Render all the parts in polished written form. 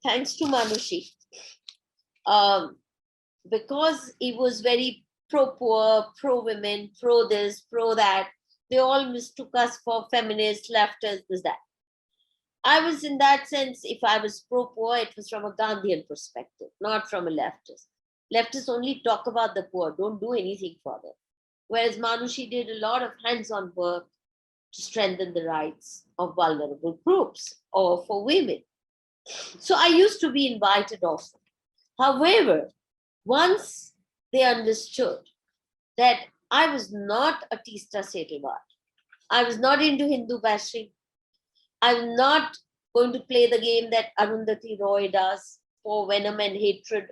thanks to Manushi, because he was very pro-poor, pro-women, pro-this, pro-that. They all mistook us for feminists, leftists, this, that. I was, in that sense, if I was pro-poor, it was from a Gandhian perspective, not from a leftist. Leftists only talk about the poor, don't do anything for them. Whereas Manushi did a lot of hands-on work to strengthen the rights of vulnerable groups or for women. So I used to be invited often. However, once they understood that I was not a Tista Setalwar, I was not into Hindu bashing, I'm not going to play the game that Arundhati Roy does for venom and hatred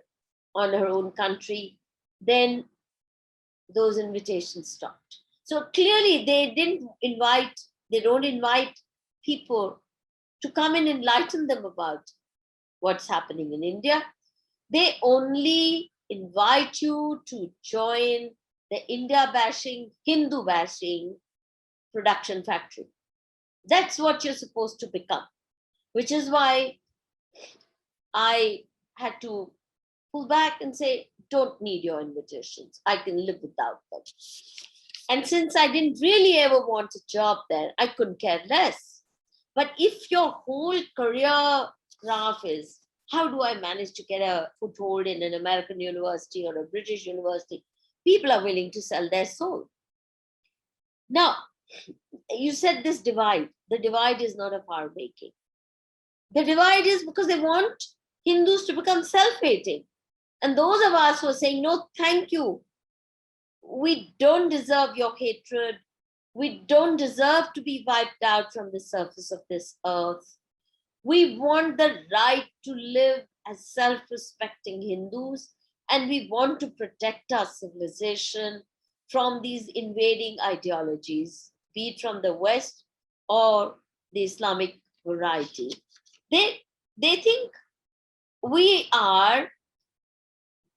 on her own country, then those invitations stopped. So clearly they don't invite people to come and enlighten them about what's happening in India. They only invite you to join the India bashing, Hindu bashing production factory. That's what you're supposed to become, which is why I had to pull back and say, don't need your invitations. I can live without them. And since I didn't really ever want a job there, I couldn't care less. But if your whole career graph is, how do I manage to get a foothold in an American university or a British university? People are willing to sell their soul. Now, you said this divide. The divide is not of our making. The divide is because they want Hindus to become self-hating. And those of us who are saying, no, thank you. We don't deserve your hatred. We don't deserve to be wiped out from the surface of this earth. We want the right to live as self-respecting Hindus, and we want to protect our civilization from these invading ideologies, be it from the West or the Islamic variety. They think we are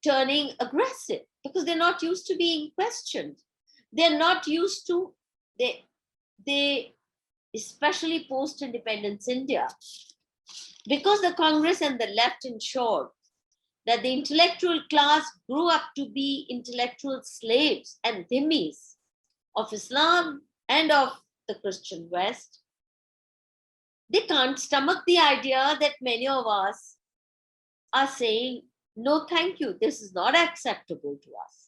turning aggressive because they're not used to being questioned. They're not used to, they especially post-independence India, because the Congress and the left ensured that the intellectual class grew up to be intellectual slaves and dhimmis of Islam and of the Christian West. They can't stomach the idea that many of us are saying, no, thank you, this is not acceptable to us.